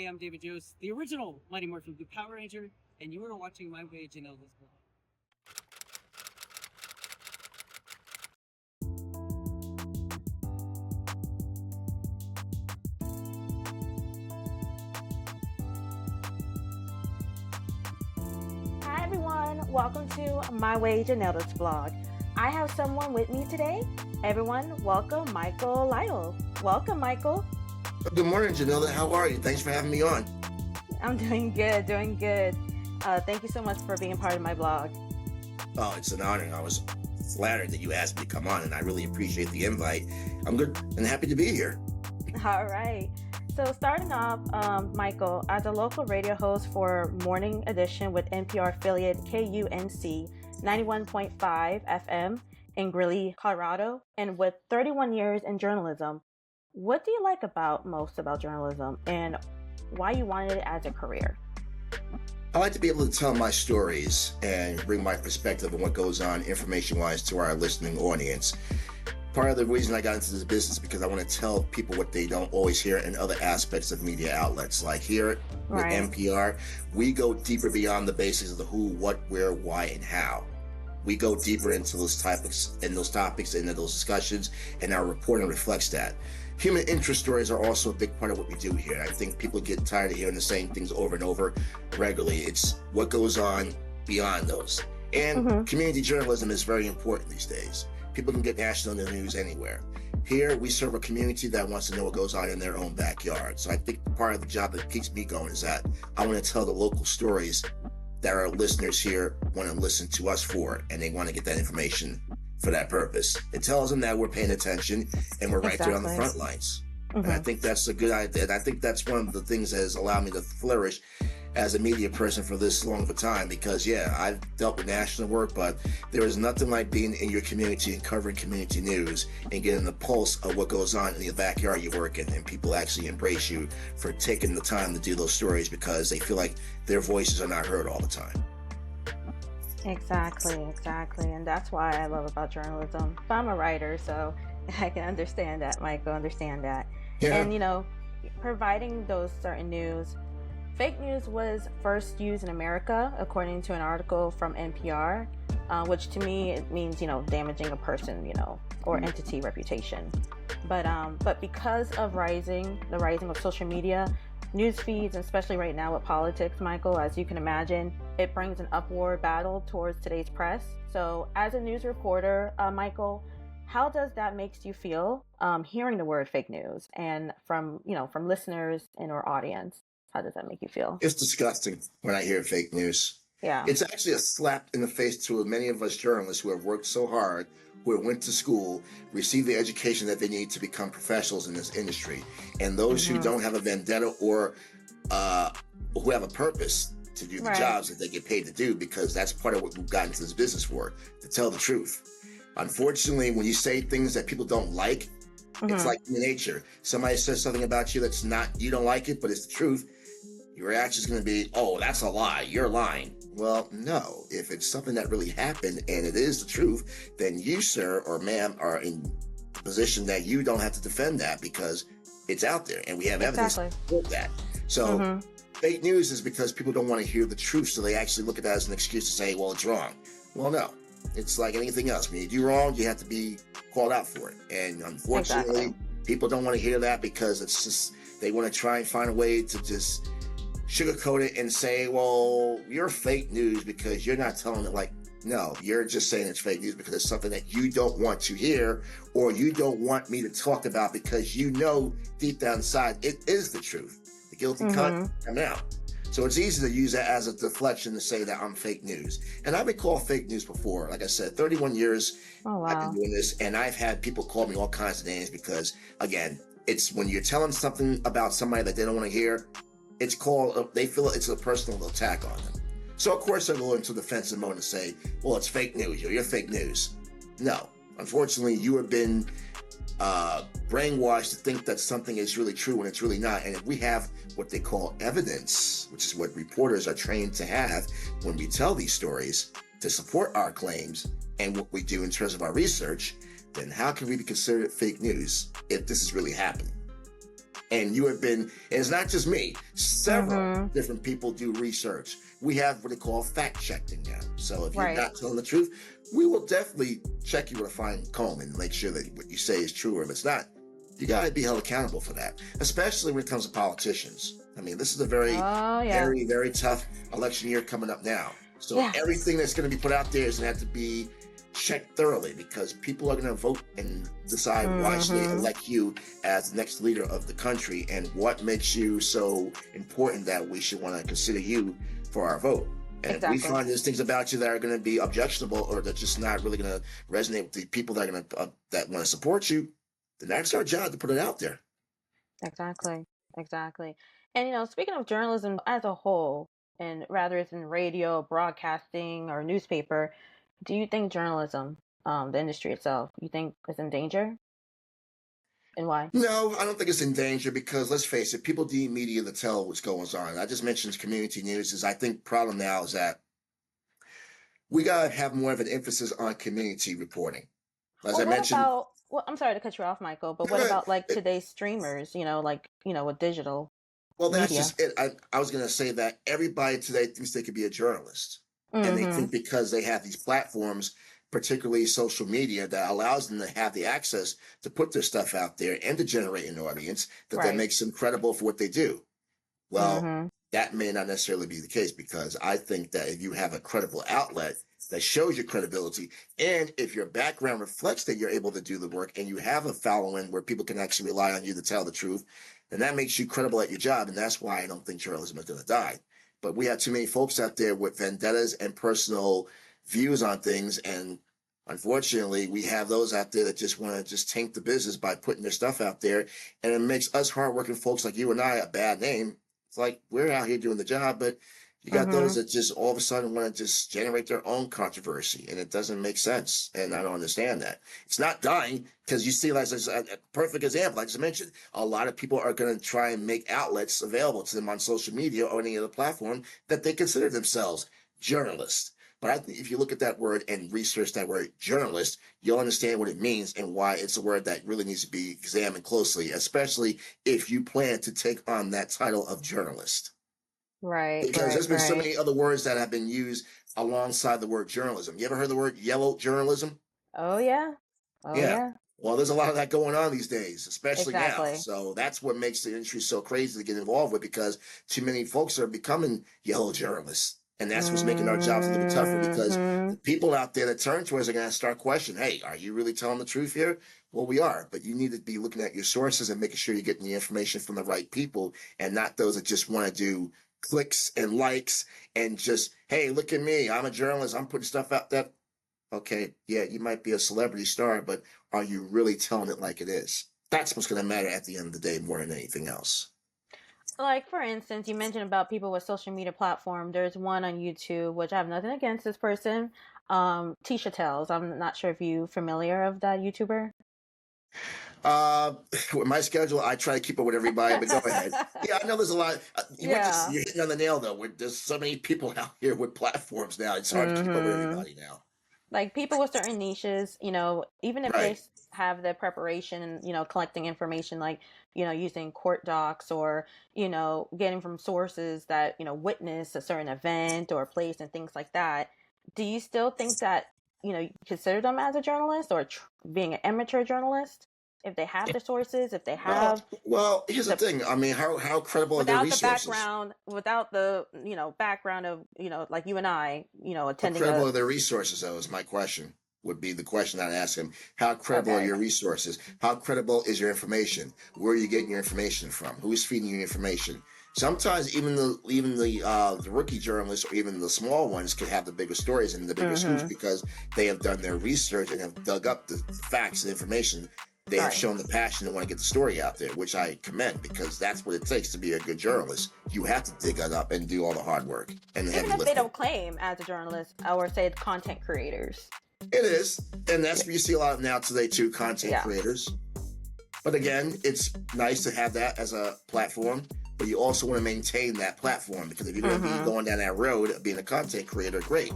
I'm David Jones, the original Mighty Morphin Blue Power Ranger, and you are watching My Way Janela's Blog. Hi everyone, welcome to My Way Janela's Blog. I have someone with me today. Everyone, welcome Michael Lyle. Welcome, Michael. Good morning, Janela. How are you? Thanks for having me on. I'm doing good. Thank you so much for being part of my blog. Oh, it's an honor. I was flattered that you asked me to come on, and I really appreciate the invite. I'm good and happy to be here. All right. So starting off, Michael, as a local radio host for Morning Edition with NPR affiliate KUNC 91.5 FM in Greeley, Colorado, and with 31 years in journalism, what do you like most about journalism and why you wanted it as a career? I like to be able to tell my stories and bring my perspective on what goes on information-wise to our listening audience. Part of the reason I got into this business is because I want to tell people what they don't always hear in other aspects of media outlets. Like here with NPR, we go deeper beyond the basics of the who, what, where, why, and how. We go deeper into those topics, into those discussions, and our reporting reflects that. Human interest stories are also a big part of what we do here. I think people get tired of hearing the same things over and over regularly. It's what goes on beyond those. And community journalism is very important these days. People can get national news anywhere. Here, we serve a community that wants to know what goes on in their own backyard. So I think part of the job that keeps me going is that I want to tell the local stories that our listeners here want to listen to us for, and they want to get that information for that purpose. It tells them that we're paying attention and we're right there on the front lines. And I think that's a good idea. And I think that's one of the things that has allowed me to flourish as a media person for this long of a time, because I've dealt with national work, but there is nothing like being in your community and covering community news and getting the pulse of what goes on in the backyard you work in, and people actually embrace you for taking the time to do those stories because they feel like their voices are not heard all the time. Exactly. And that's why I love about journalism. I'm a writer, so I can understand that, Michael, understand that. Yeah. And, providing those certain news. Fake news was first used in America, according to an article from NPR, which to me, it means, damaging a person, or entity reputation. But because of the rising of social media, news feeds, and especially right now with politics, Michael, as you can imagine, it brings an upward battle towards today's press. So as a news reporter, Michael, how does that make you feel hearing the word fake news and from listeners in our audience? How does that make you feel? It's disgusting when I hear fake news. Yeah. It's actually a slap in the face to many of us journalists who have worked so hard, who went to school, received the education that they need to become professionals in this industry. And those who don't have a vendetta or who have a purpose to do the jobs that they get paid to do, because that's part of what we've gotten into this business for, to tell the truth. Unfortunately, when you say things that people don't like, it's like human nature. Somebody says something about you that's not, you don't like it, but it's the truth. Your reaction is going to be, oh, that's a lie. You're lying. Well, no. If it's something that really happened and it is the truth, then you, sir or ma'am, are in a position that you don't have to defend that because it's out there and we have evidence to support that. So fake news is because people don't want to hear the truth, so they actually look at that as an excuse to say, well, it's wrong. Well, no. It's like anything else. When you do wrong, you have to be called out for it. And unfortunately, people don't want to hear that because it's just, they want to try and find a way to just sugarcoat it and say, well, you're fake news because you're not telling it. Like, no, you're just saying it's fake news because it's something that you don't want to hear or you don't want me to talk about because deep down inside it is the truth. The guilty cunt coming out. So it's easy to use that as a deflection to say that I'm fake news. And I've been called fake news before. Like I said, 31 years I've been doing this, and I've had people call me all kinds of names because, again, it's when you're telling something about somebody that they don't want to hear, it's called, they feel it's a personal attack on them. So, of course, they'll go into defensive mode and say, well, it's fake news. You're fake news. No. Unfortunately, you have been brainwashed to think that something is really true when it's really not. And if we have what they call evidence, which is what reporters are trained to have when we tell these stories to support our claims and what we do in terms of our research, then how can we be considered fake news if this is really happening? And you have been, and it's not just me, several different people do research. We have what they call fact checking now. So if you're not telling the truth, we will definitely check you with a fine comb and make sure that what you say is true. Or if it's not, you got to be held accountable for that, especially when it comes to politicians. I mean, this is a very, very, very tough election year coming up now. So everything that's going to be put out there is going to have to be checked thoroughly, because people are going to vote and decide why should they elect you as the next leader of the country, and what makes you so important that we should want to consider you for our vote. And if we find there's things about you that are going to be objectionable, or that's just not really going to resonate with the people that are going to that want to support you, then that's our job to put it out there. Exactly. And speaking of journalism as a whole, and rather it's in radio, broadcasting, or newspaper, do you think journalism, the industry itself, you think is in danger? And why? No, I don't think it's in danger, because let's face it, people need media to tell what's going on. I just mentioned community news. I think the problem now is that we got to have more of an emphasis on community reporting. As I mentioned. Well, I'm sorry to cut you off, Michael, but what about like today's streamers, with digital Well, that's media? just it. I was going to say that everybody today thinks they could be a journalist. And they think because they have these platforms, particularly social media, that allows them to have the access to put their stuff out there and to generate an audience, that makes them credible for what they do. Well, that may not necessarily be the case, because I think that if you have a credible outlet that shows your credibility, and if your background reflects that you're able to do the work and you have a following where people can actually rely on you to tell the truth, then that makes you credible at your job. And that's why I don't think journalism is going to die. But we have too many folks out there with vendettas and personal views on things. And unfortunately, we have those out there that just want to just taint the business by putting their stuff out there. And it makes us hardworking folks like you and I a bad name. It's like, we're out here doing the job, but you got those that just all of a sudden want to just generate their own controversy, and it doesn't make sense. And I don't understand that. It's not dying, because you see, like a perfect example, I just mentioned, a lot of people are going to try and make outlets available to them on social media or any other platform that they consider themselves journalists. But I think if you look at that word and research that word journalist, you'll understand what it means and why it's a word that really needs to be examined closely, especially if you plan to take on that title of journalist. Right. Because there's been so many other words that have been used alongside the word journalism. You ever heard the word yellow journalism? Oh, yeah. Yeah. Well, there's a lot of that going on these days, especially now. So that's what makes the industry so crazy to get involved with, because too many folks are becoming yellow journalists. And that's what's making our jobs a little tougher, because the people out there that turn to us are going to start questioning, hey, are you really telling the truth here? Well, we are, but you need to be looking at your sources and making sure you're getting the information from the right people, and not those that just want to do clicks and likes and just, hey, look at me, I'm a journalist, I'm putting stuff out there. Okay, yeah, you might be a celebrity star, but are you really telling it like it is? That's what's going to matter at the end of the day more than anything else. Like, for instance, you mentioned about people with social media platform. There's one on YouTube, which I have nothing against this person, Tisha Tells. I'm not sure if you're familiar of that YouTuber. With my schedule, I try to keep up with everybody, but go ahead. Yeah, I know there's a lot. You're hitting on the nail, though. There's so many people out here with platforms now. It's hard to keep up with everybody now. Like, people with certain niches, even if they have the preparation and, collecting information, like, using court docs or, getting from sources that, witness a certain event or place and things like that. Do you still think that, you consider them as a journalist or being an amateur journalist? If they have the sources, if they have... Well, here's the thing. I mean, how credible are their resources? Without the background of, like you and I, attending... How credible are their resources, though, is my question. Would be the question I'd ask him. How credible are your resources? How credible is your information? Where are you getting your information from? Who's feeding you information? Sometimes even the rookie journalists or even the small ones can have the bigger stories and the bigger scoops, because they have done their research and have dug up the facts and information. They have shown the passion to want to get the story out there, which I commend, because that's what it takes to be a good journalist. You have to dig it up and do all the hard work. And even if they don't claim as a journalist, or say content creators. It is. And that's what you see a lot of now today, too, content creators. But again, it's nice to have that as a platform, but you also want to maintain that platform, because if you're going to be going down that road of being a content creator, great.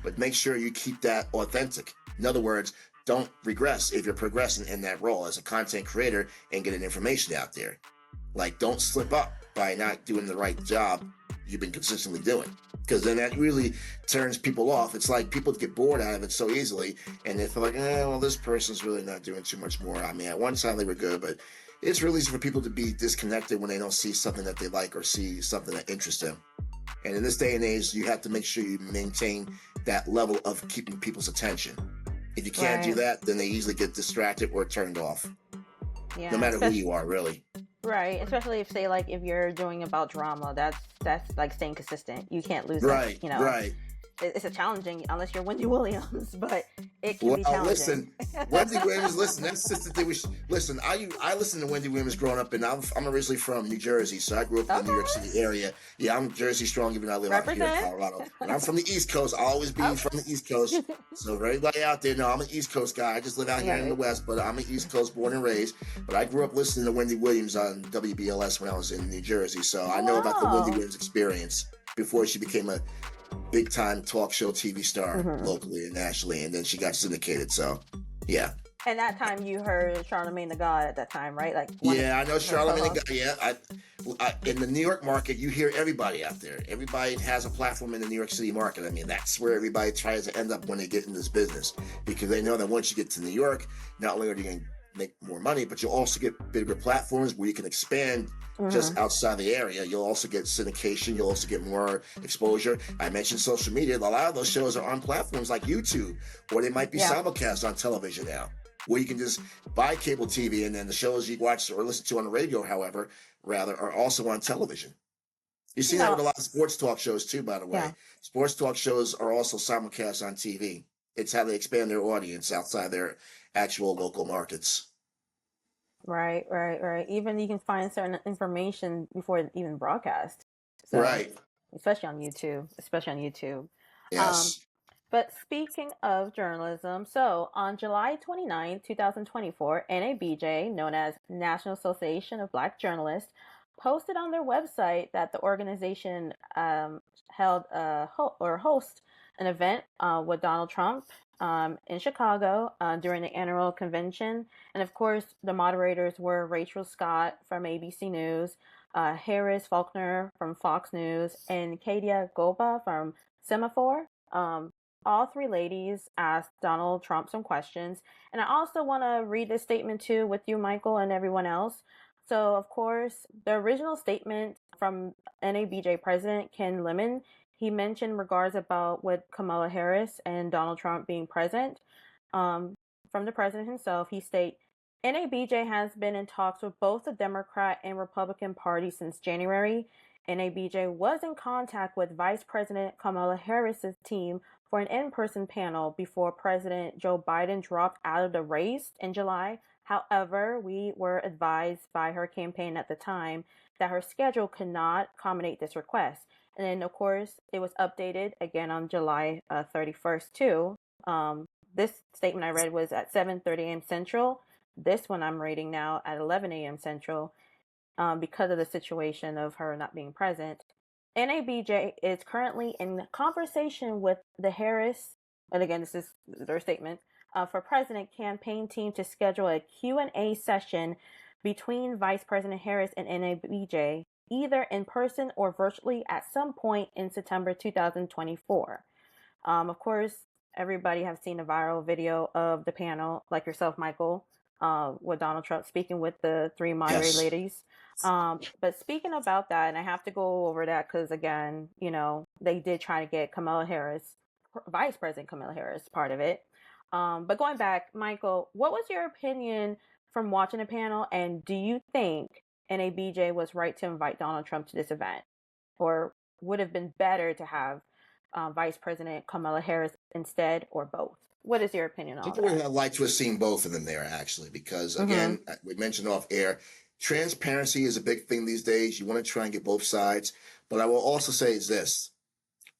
But make sure you keep that authentic. In other words, don't regress if you're progressing in that role as a content creator and getting information out there. Like, don't slip up by not doing the right job you've been consistently doing, because then that really turns people off. It's like people get bored out of it so easily, and they feel like, well, this person's really not doing too much more. I mean, at one time they were good, but it's really easy for people to be disconnected when they don't see something that they like or see something that interests them. And in this day and age, you have to make sure you maintain that level of keeping people's attention. If you can't do that, then they easily get distracted or turned off. Yeah, no matter who you are, really. Right, especially if, say, like, if you're doing about drama, that's like staying consistent. You can't lose that, you know. Right. It's a challenging, unless you're Wendy Williams, but it can be challenging. Listen, Wendy Williams, listen, that's just the thing. Listen, I listened to Wendy Williams growing up, and I'm originally from New Jersey, so I grew up in the New York City area. Yeah, I'm Jersey strong, even though I live out here in Colorado. And I'm from the East Coast. I'll always be from the East Coast. So for everybody out there, no, I'm an East Coast guy. I just live out here in the West, but I'm an East Coast born and raised. But I grew up listening to Wendy Williams on WBLS when I was in New Jersey, so I know about the Wendy Williams experience before she became a big-time talk show TV star locally and nationally, and then she got syndicated, so yeah. And that time you heard Charlamagne the God at that time, right? Like, I know Charlamagne the God. Yeah, I in the New York market, you hear everybody out there. Everybody has a platform in the New York City market. I mean, that's where everybody tries to end up when they get in this business, because they know that once you get to New York, not only are you going to make more money, but you'll also get bigger platforms where you can expand just outside the area. You'll also get syndication. You'll also get more exposure. I mentioned social media. A lot of those shows are on platforms like YouTube, or they might be simulcast on television now, where you can just buy cable TV, and then the shows you watch or listen to on the radio, however, are also on television. You see that with a lot of sports talk shows too, by the way. Sports talk shows are also simulcast on TV. It's how they expand their audience outside their actual local markets. Right. Even you can find certain information before it even broadcast. So, especially on YouTube. Yes. But speaking of journalism, so on July 29, 2024, NABJ, known as National Association of Black Journalists, posted on their website that the organization host an event with Donald Trump in Chicago during the annual convention. And of course, the moderators were Rachel Scott from ABC News, Harris Faulkner from Fox News, and Kadia Goba from Semaphore. All three ladies asked Donald Trump some questions. And I also want to read this statement too with you, Michael, and everyone else. So, of course, the original statement from NABJ President Ken Lemon, he mentioned regards about with Kamala Harris and Donald Trump being present. From the president himself, he stated, NABJ has been in talks with both the Democrat and Republican Party since January. NABJ was in contact with Vice President Kamala Harris's team for an in-person panel before President Joe Biden dropped out of the race in July. However, we were advised by her campaign at the time that her schedule could not accommodate this request. And then, of course, it was updated again on July 31st, too. This statement I read was at 7:30 a.m. Central. This one I'm reading now at 11 a.m. Central because of the situation of her not being present. NABJ is currently in conversation with the Harris, and again, this is their statement, for President campaign team to schedule a Q&A session between Vice President Harris and NABJ, either in person or virtually at some point in September 2024. Of course, everybody has seen a viral video of the panel, like yourself, Michael, with Donald Trump speaking with the three moderated ladies. But speaking about that, and I have to go over that because, again, you know, they did try to get Kamala Harris, Vice President Kamala Harris, part of it. But going back, Michael, what was your opinion from watching the panel? And do you think NABJ was right to invite Donald Trump to this event? Or would have been better to have Vice President Kamala Harris instead, or both? What is your opinion on that? I would have liked to have seen both of them there, actually, because, again, we mentioned off air, transparency is a big thing these days. You want to try and get both sides. But I will also say is this.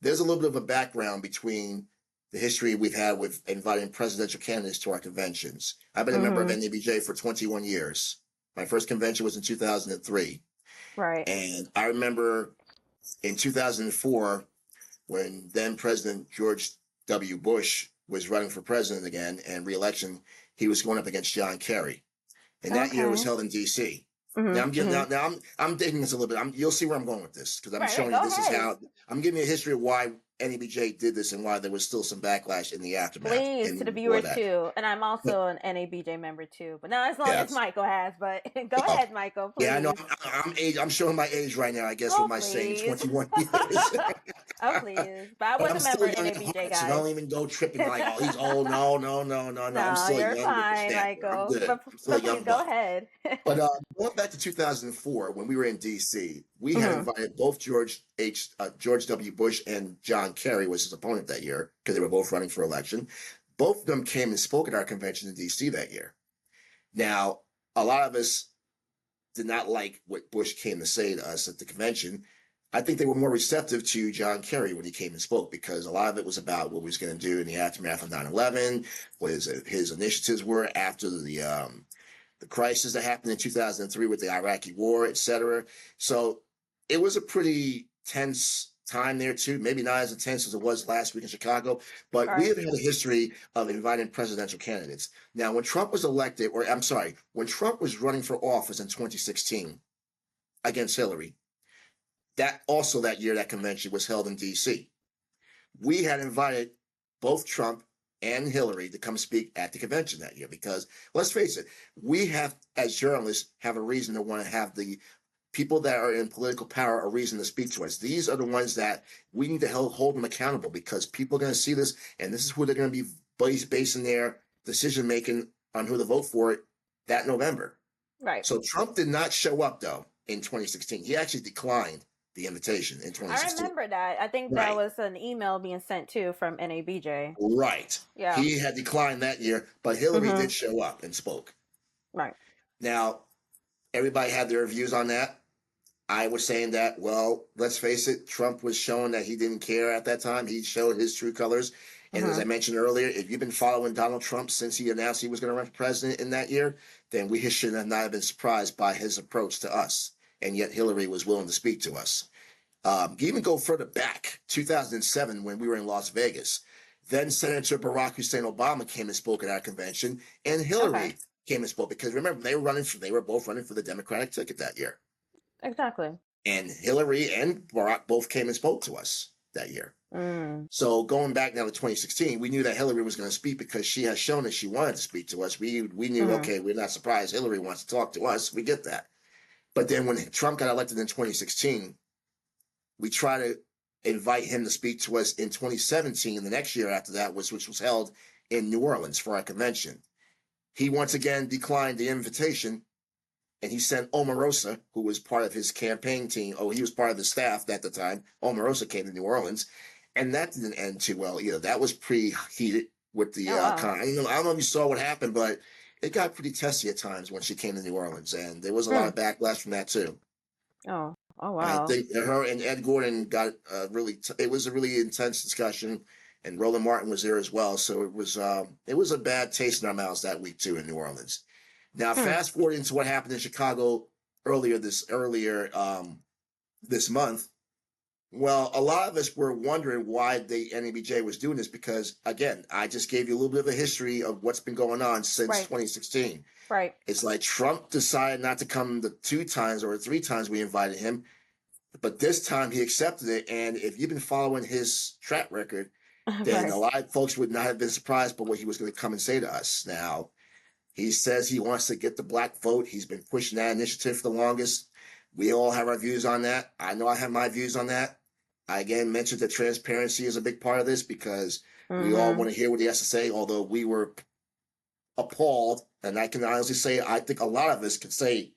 There's a little bit of a background between the history we've had with inviting presidential candidates to our conventions. I've been a member of NABJ for 21 years. My first convention was in 2003. Right. And I remember in 2004, when then President George W. Bush was running for president again and re-election, he was going up against John Kerry. And that year was held in D.C. Now Mm-hmm. I'm giving Mm-hmm. now I'm digging this a little bit. You'll see where I'm going with this because I'm Right, right. showing you Go this is ahead. how I'm giving you a history of why NABJ did this and why there was still some backlash in the aftermath Please, and to the even before viewers that. too. And I'm But also an NABJ member too. But not as long as yes, Michael has, but go oh, ahead, Michael, yeah, I know. please. I'm age. I'm showing my age right now. I guess with Oh, my saying please. 21 years. Oh, please. But I But was I'm a still member of young at NABJ, heart, so guys. don't even go tripping like, oh, he's old. No, no, no, no, no. I'm No, still a you're young fine, whippersnapper. I'm Michael. good. I'm still a But please young go buck. ahead. But going back to 2004, when we were in D.C., we had Hmm. invited both George W. Bush and John Kerry was his opponent that year because they were both running for election. Both of them came and spoke at our convention in D.C. that year. Now, a lot of us did not like what Bush came to say to us at the convention. I think they were more receptive to John Kerry when he came and spoke because a lot of it was about what he was going to do in the aftermath of 9/11, what his initiatives were after the crisis that happened in 2003 with the Iraqi war, etc. So it was a pretty tense time there too. Maybe not as intense as it was last week in Chicago, but we Right. have had a history of inviting presidential candidates. Now, when Trump was elected, or I'm sorry, when Trump was running for office in 2016 against Hillary, that year that convention was held in D.C. We had invited both Trump and Hillary to come speak at the convention that year because let's face it, we have, as journalists, have a reason to want to have the people that are in political power a reason to speak to us. These are the ones that we need to hold them accountable because people are going to see this and this is who they're going to be basing their decision making on who to vote for that November. Right. So Trump did not show up though in 2016. He actually declined the invitation in I 2016. remember that. I think that Right. was an email being sent too from NABJ. Right. Yeah. He had declined that year, but Hillary Mm-hmm. did show up and spoke. Right. Now, everybody had their views on that. I was saying that, well, let's face it, Trump was showing that he didn't care at that time. He showed his true colors. And as I Mm-hmm. mentioned earlier, if you've been following Donald Trump since he announced he was going to run for president in that year, then we should not have been surprised by his approach to us. And yet Hillary was willing to speak to us. Even go further back, 2007, when we were in Las Vegas. Then Senator Barack Hussein Obama came and spoke at our convention, and Okay. Hillary came and spoke because remember they were both running for the Democratic ticket that year. Exactly. And Hillary and Barack both came and spoke to us that year. Mm. So going back now to 2016, we knew that Hillary was going to speak because she has shown that she wanted to speak to us. We knew, okay, we're not surprised Hillary wants to talk to us. We get that. But then when Trump got elected in 2016, we try to invite him to speak to us in 2017, the next year after that, which was held in New Orleans for our convention. He once again declined the invitation, and he sent Omarosa, who was part of his campaign team. Oh, he was part of the staff at the time. Omarosa came to New Orleans, and that didn't end too well either. That was pretty heated with the Oh wow. I don't know if you saw what happened, but it got pretty testy at times when she came to New Orleans, and there was a lot of backlash from that too. Oh. Oh And I wow. think her and Ed Gordon got it was a really intense discussion, and Roland Martin was there as well. So it was a bad taste in our mouths that week too in New Orleans. Now fast forward into what happened in Chicago earlier this month. Well, a lot of us were wondering why the NABJ was doing this because, again, I just gave you a little bit of a history of what's been going on since 2016. Right. It's like Trump decided not to come the 2 times or 3 times we invited him, but this time he accepted it. And if you've been following his track record, then a lot of folks would not have been surprised by what he was going to come and say to us. Now, he says he wants to get the black vote. He's been pushing that initiative for the longest. We all have our views on that. I know I have my views on that. I again mentioned that transparency is a big part of this because we all want to hear what he has to say, although we were appalled. And I can honestly say, I think a lot of us could say,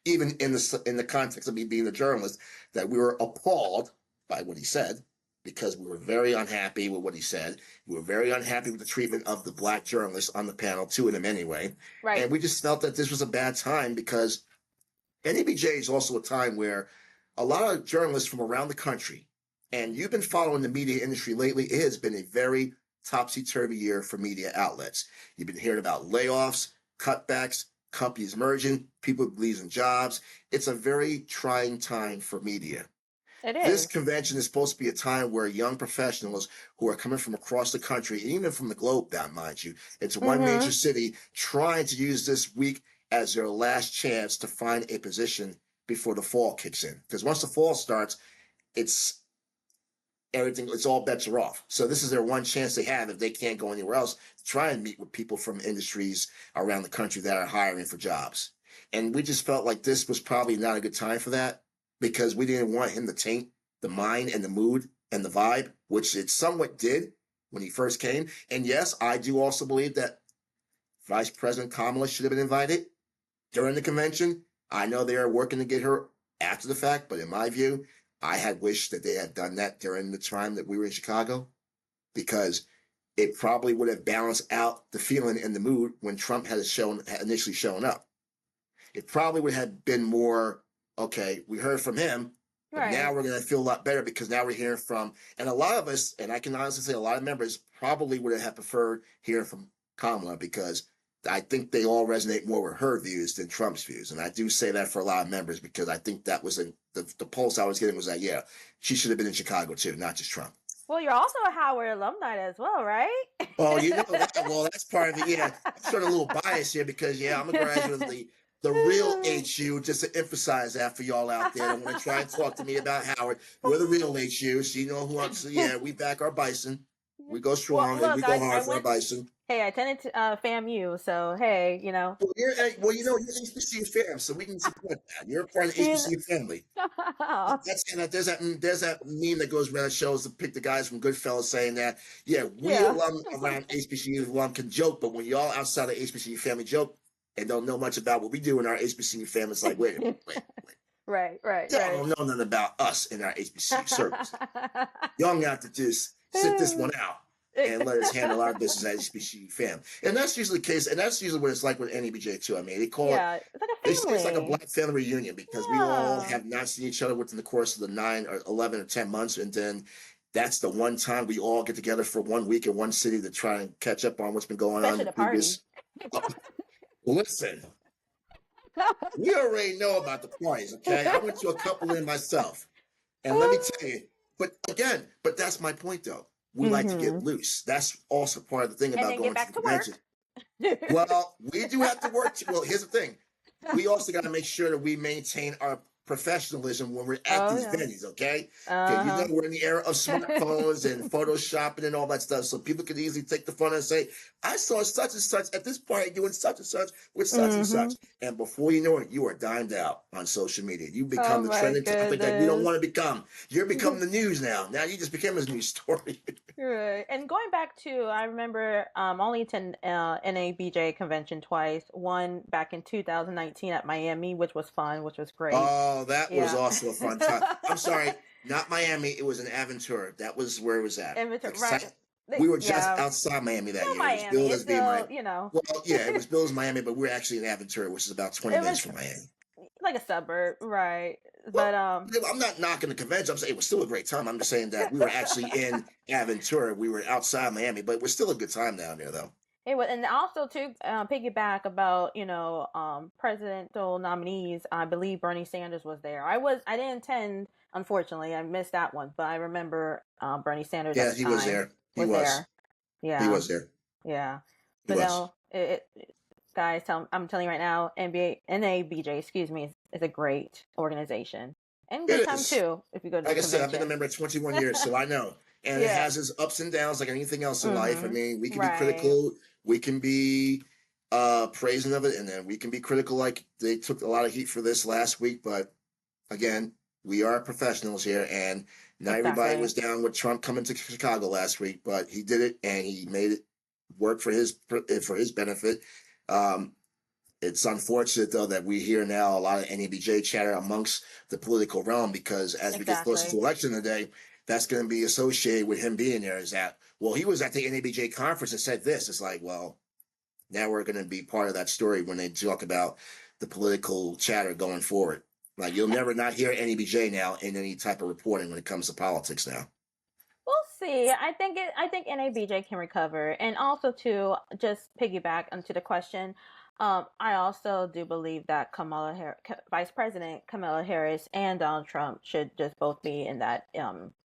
even in the context of me being a journalist, that we were appalled by what he said because we were very unhappy with what he said. We were very unhappy with the treatment of the black journalists on the panel, 2 of them anyway. Right. And we just felt that this was a bad time because NABJ is also a time where a lot of journalists from around the country, and you've been following the media industry lately, it has been a very topsy-turvy year for media outlets. You've been hearing about layoffs, cutbacks, companies merging, people losing jobs. It's a very trying time for media. It This is. convention is supposed to be a time where young professionals who are coming from across the country, even from the globe down, mind you, it's one major city, trying to use this week as their last chance to find a position before the fall kicks in. Because once the fall starts, it's all bets are off. So this is their one chance they have if they can't go anywhere else to try and meet with people from industries around the country that are hiring for jobs. And we just felt like this was probably not a good time for that because we didn't want him to taint the mind and the mood and the vibe, which it somewhat did when he first came. And yes, I do also believe that Vice President Kamala should have been invited during the convention. I know they are working to get her after the fact, but in my view, I had wished that they had done that during the time that we were in Chicago because it probably would have balanced out the feeling and the mood when Trump had initially shown up. It probably would have been more, okay, we heard from him, but now we're going to feel a lot better because now we're hearing from, and a lot of us, and I can honestly say a lot of members probably would have preferred hearing from Kamala because I think they all resonate more with her views than Trump's views. And I do say that for a lot of members because I think that was the pulse I was getting was that, yeah, she should have been in Chicago too, not just Trump. Well, you're also a Howard alumni as well, right? Oh, you know that. Well, that's part of it. Yeah, I'm sort of a little biased here because, yeah, I'm a graduate of the real HU, just to emphasize that for y'all out there that want to try and talk to me about Howard. We're the real HU, so you know who I'm saying. Yeah, we back our bison. We go strong and we go hard for our bison. Hey, I attended FAMU, so hey, you know. Well, you're HBCU fam, so we can support that. You're a part of the HBCU family. There's that meme that goes around that shows to pick the guys from Goodfellas saying that, we alum around HBCU alum can joke, but when y'all outside the HBCU family joke and don't know much about what we do in our HBCU family, it's like, wait. Right. Y'all don't know nothing about us in our HBCU service. Y'all gonna have to just sit this one out and let us handle our business as HBCU fam. And that's usually the case, and that's usually what it's like with NABJ too. I mean, they call it, it's like a black family reunion because we all have not seen each other within the course of the 9 or 11 or 10 months, and then that's the one time we all get together for 1 week in one city to try and catch up on what's been going on in the previous. Listen, we already know about the parties, okay? I went to a couple in myself, and let me tell you, but that's my point though. We like to get loose. That's also part of the thing about going to the convention. Well, we do have to work. Well, here's the thing. We also got to make sure that we maintain our professionalism when we're at these venues, okay? Because you know we're in the era of smartphones and photoshopping and all that stuff, so people can easily take the phone and say, I saw such and such at this party doing such and such with such and such. And before you know it, you are dimed out on social media. You become the trending topic that you don't want to become. You're becoming the news now. Now you just became a news story. Right. And going back to, I remember only attended NABJ convention twice. One back in 2019 at Miami, which was fun, which was great. Oh, that was also a fun time. I'm sorry, not Miami. It was in Aventura. That was where it was at. Right. We were just outside Miami that year. Miami. It was billed as being Miami. You know. Well, yeah, it was billed as Miami, but we were actually in Aventura, which is about 20 minutes from Miami. Like a suburb, right? But I'm not knocking the convention. I'm saying it was still a great time. I'm just saying that we were actually in Aventura. We were outside Miami, but it was still a good time down there, though. Hey, and also to piggyback about presidential nominees, I believe Bernie Sanders was there. I didn't attend, unfortunately. I missed that one, but I remember Bernie Sanders. Yeah, he was there. He was there. Yeah, he was there. Yeah, but no, guys, I'm telling you right now, NABJ, is a great organization and good time too. If you go to like I said, I've been a member 21 years, so I know. And it has its ups and downs like anything else in life. I mean, we can be critical, we can be praising of it, and then we can be critical like they took a lot of heat for this last week. But again, we are professionals here, and not everybody was down with Trump coming to Chicago last week, but he did it, and he made it work for his benefit. It's unfortunate, though, that we hear now a lot of NABJ chatter amongst the political realm because as we get closer to election today, that's going to be associated with him being there. Is that, well, he was at the NABJ conference and said this. It's like, well, now we're going to be part of that story when they talk about the political chatter going forward. Like, you'll never not hear NABJ now in any type of reporting when it comes to politics now. We'll see. I think NABJ can recover. And also to just piggyback onto the question, I also do believe that Vice President Kamala Harris and Donald Trump should just both be in that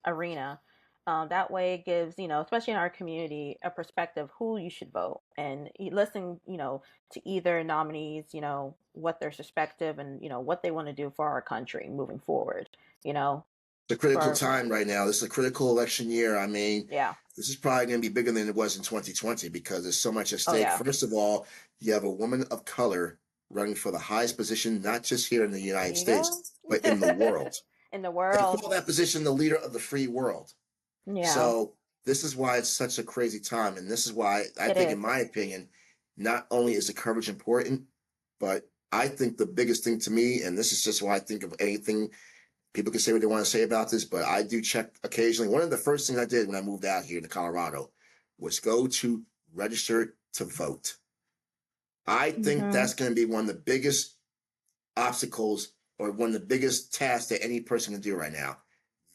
arena. That way it gives, especially in our community, a perspective who you should vote, and listen, to either nominees, what their perspective and, what they want to do for our country moving forward, It's a critical for, time right now. This is a critical election year. I mean, yeah. this is probably going to be bigger than it was in 2020 because there's so much at Oh, stake. yeah. First of all, you have a woman of color running for the highest position, not just here in the There United you States, go. but in the world. In the They world. call that position the leader of the free world. Yeah, So this is why it's such a crazy time. And this is why I it think, is. in my opinion, not only is the coverage important, but I think the biggest thing to me, and this is just why I think of anything, people can say what they want to say about this, but I do check occasionally. One of the first things I did when I moved out here to Colorado was go to register to vote. I think Mm-hmm. that's going to be one of the biggest obstacles or one of the biggest tasks that any person can do right now.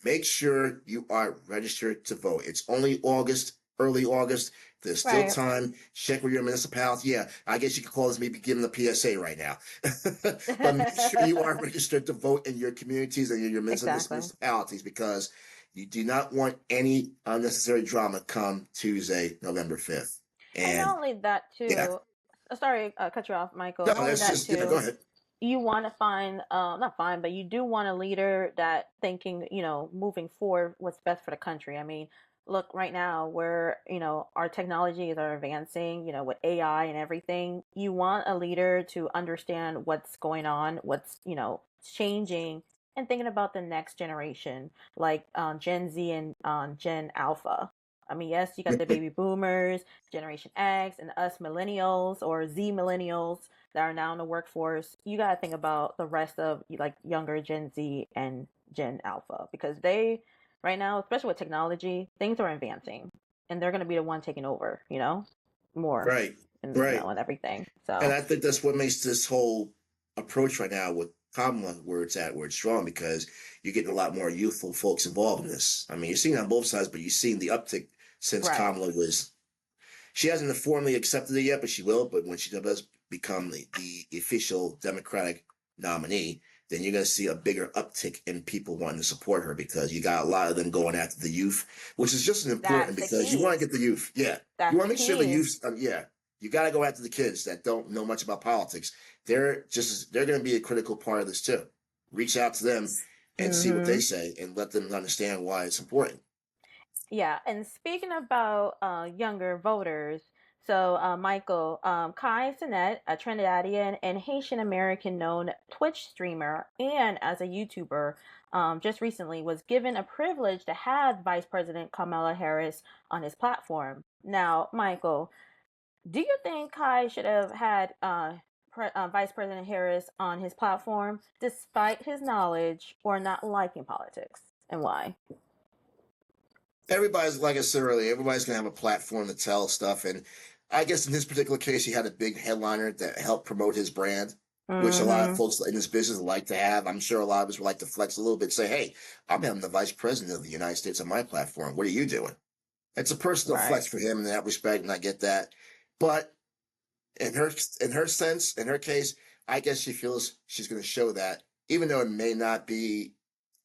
Make sure you are registered to vote. It's only August, early August. There's still Right. time. Check with your municipality. Yeah, I guess you could call this maybe giving the PSA right now. But make sure you are registered to vote in your communities and in your Exactly. municipalities, because you do not want any unnecessary drama come Tuesday, November 5th. And And not only that yeah, too, sorry, cut you off, Michael. no, Not only that's that just, yeah, go too, ahead. you want to find, not find, but you do want a leader that thinking, moving forward, what's best for the country. I mean, look, right now where, our technologies are advancing, with AI and everything, you want a leader to understand what's going on, what's, changing, and thinking about the next generation, like Gen Z and Gen Alpha. I mean, yes, you got the baby boomers, Generation X, and us millennials or Z millennials that are now in the workforce. You got to think about the rest of like younger Gen Z and Gen Alpha, because they, right now, especially with technology, things are advancing, and they're going to be the one taking over, more, Right, and right. and everything. And So I think that's what makes this whole approach right now with Kamala where it's strong, because you're getting a lot more youthful folks involved in this. I mean, you're seeing it on both sides, but you're seeing the uptick since right, Kamala was. She hasn't formally accepted it yet, but she will. But when she does become the official Democratic nominee, then you're going to see a bigger uptick in people wanting to support her, because you got a lot of them going after the youth, which is just as important that's the because you want key. to get the youth. Yeah. You That's want the to make sure the key. youth, yeah, you got to go after the kids that don't know much about politics. They're going to be a critical part of this too. Reach out to them and see what Mm-hmm. they say and let them understand why it's important. Yeah, and speaking about younger voters, so Michael, Kai Sinet, a Trinidadian and Haitian American known Twitch streamer and as a YouTuber, just recently was given a privilege to have Vice President Kamala Harris on his platform. Now, Michael, do you think Kai should have had Vice President Harris on his platform despite his knowledge or not liking politics, and why? Everybody's, like I said earlier, everybody's gonna have a platform to tell stuff, and I guess in this particular case, he had a big headliner that helped promote his brand, which a lot of Mm-hmm. folks in this business like to have. I'm sure a lot of us would like to flex a little bit, say, "Hey, I'm having the vice president of the United States on my platform. What are you doing?" It's a personal Right. flex for him in that respect, and I get that. But in her case, I guess she feels she's going to show that, even though it may not be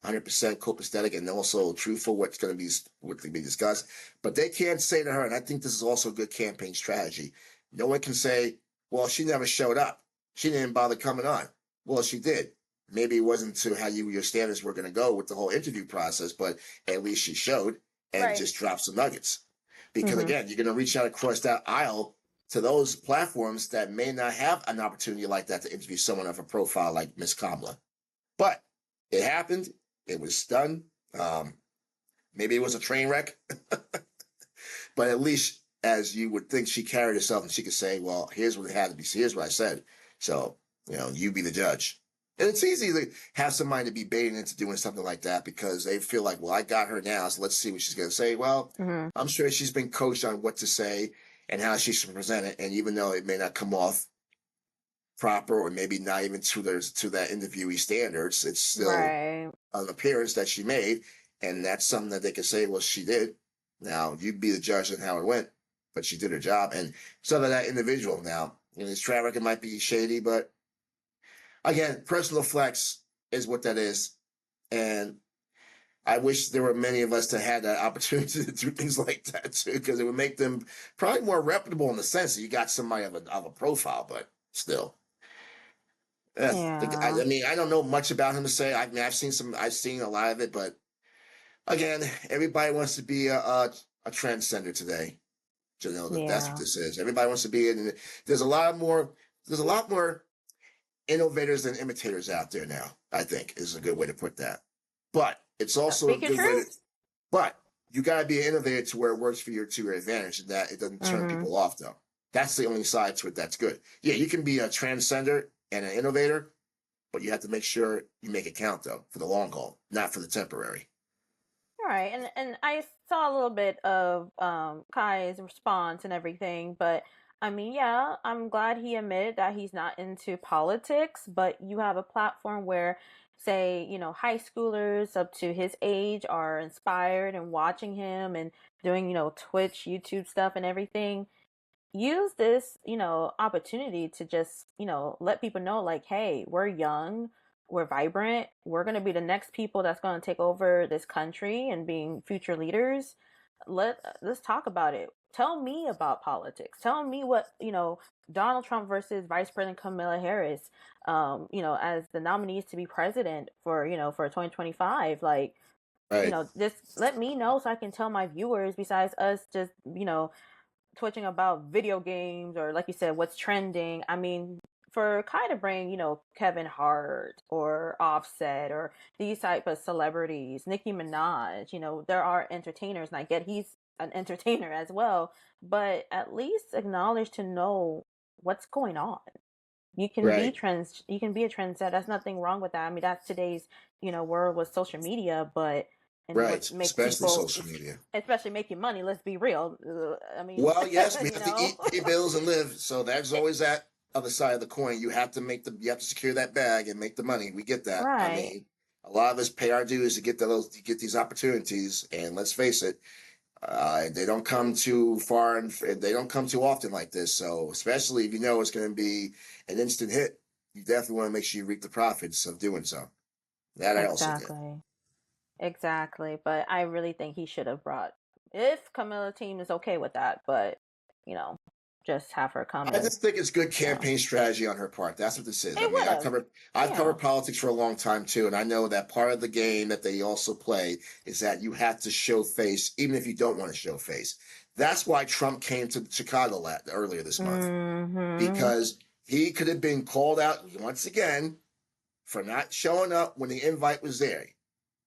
100% copacetic and also truthful what's going to be discussed. But they can't say to her, and I think this is also a good campaign strategy. No one can say, "Well, she never showed up. She didn't bother coming on." Well, she did. Maybe it wasn't to how your standards were going to go with the whole interview process, but at least she showed and Right. just dropped some nuggets. Because Mm-hmm. again, you're going to reach out across that aisle to those platforms that may not have an opportunity like that to interview someone of a profile like Miss Kamala. But it happened. It was done. Maybe it was a train wreck, but at least, as you would think, she carried herself and she could say, "Well, here's what it had to be. Here's what I said." So, you be the judge. And it's easy to have somebody to be baited into doing something like that because they feel like, "Well, I got her now, so let's see what she's going to say." Well, Mm-hmm. I'm sure she's been coached on what to say and how she should present it. And even though it may not come off proper or maybe not even to that interviewee standards, it's still Right. an appearance that she made, and that's something that they can say, "Well, she did." Now you'd be the judge on how it went, but she did her job, and so that individual. Now, his track record might be shady, but again, personal flex is what that is, and I wish there were many of us that had that opportunity to do things like that too, because it would make them probably more reputable in the sense that you got somebody of a profile, but still. Yeah. I mean, I don't know much about him to say. I mean, I've seen a lot of it, but again, everybody wants to be a trendsetter today. You know, that's what Yeah. this is. Everybody wants to be it, and there's a lot more. There's a lot more innovators than imitators out there now. I think is a good way to put that. But it's also a Speak your good way to. truth. But you got to be an innovator to where it works for to your advantage, and that it doesn't turn Mm-hmm. people off. Though that's the only side to it that's good. Yeah, you can be a transcender and an innovator, but you have to make sure you make it count though for the long haul, not for the temporary. All right, and I saw a little bit of Kai's response and everything, but I mean, yeah, I'm glad he admitted that he's not into politics, but you have a platform where, say, high schoolers up to his age are inspired and watching him and doing, Twitch, YouTube stuff and everything. Use this, opportunity to just, let people know, like, hey, we're young, we're vibrant, we're going to be the next people that's going to take over this country and being future leaders. Let's talk about it. Tell me about politics. Tell me what, Donald Trump versus Vice President Kamala Harris, as the nominees to be president for 2025. Like, Right, just let me know so I can tell my viewers, besides us just, twitching about video games or, like you said, what's trending. I mean, for Kai to bring, Kevin Hart or Offset or these type of celebrities, Nicki Minaj, there are entertainers, and I get he's an entertainer as well, but at least acknowledge to know what's going on. right, You can be a trendsetter. There's nothing wrong with that. I mean, that's today's, world with social media, but and what right. makes Especially people, social media. especially making money. Let's be real. I mean, Well, yes, we you have to know, eat, pay bills, and live. So there's always that other side of the coin. You have to you have to secure that bag and make the money. We get that. I right. mean, a lot of us pay our dues to get these opportunities, and let's face it, they don't come too far and they don't come too often like this. So especially if you know it's going to be an instant hit, you definitely want to make sure you reap the profits of doing so. That I also get. Exactly. Exactly. But I really think he should have brought, if Camilla team is okay with that, but, you know, just have her come I and, just think it's good campaign strategy on her part. That's what this is. I it mean, would have. I've Yeah. covered politics for a long time too, and I know that part of the game that they also play is that you have to show face, even if you don't want to show face. That's why Trump came to Chicago earlier this month, Mm-hmm. because he could have been called out once again for not showing up when the invite was there.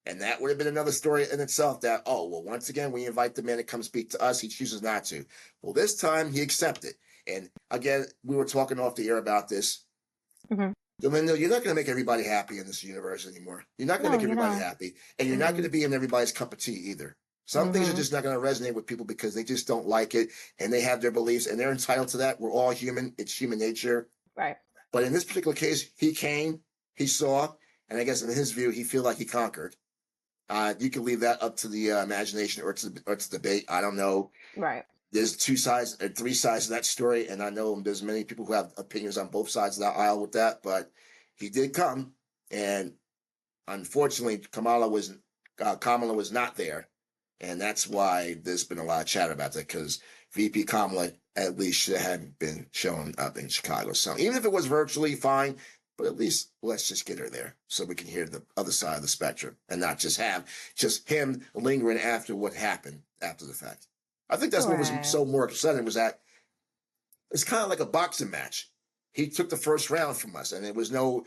And that would have been another story in itself that, oh, well, once again, we invite the man to come speak to us. He chooses not to. Well, this time he accepted. And again, we were talking off the air about this. Mm-hmm. Linda, you're not going to make everybody happy in this universe anymore. You're not going to No, make you everybody don't. happy. And you're not going Mm-mm. to be in everybody's cup of tea either. Some things are Mm-hmm. just not going to resonate with people because they just don't like it and they have their beliefs and they're entitled to that. We're all human. It's human nature. Right. But in this particular case, he came, he saw, and I guess in his view, he feel like he conquered. You can leave that up to the imagination or to debate. I don't know. Right. There's two sides or three sides to that story, and I know there's many people who have opinions on both sides of that aisle with that. But he did come, and unfortunately, Kamala was not there, and that's why there's been a lot of chatter about that because VP Kamala at least should have been shown up in Chicago. So even if it was virtually, fine. But at least let's just get her there so we can hear the other side of the spectrum and not just have just him lingering after what happened after the fact. I think that's what was Right. so more upsetting was that it's kind of like a boxing match. He took the first round from us, and it was a no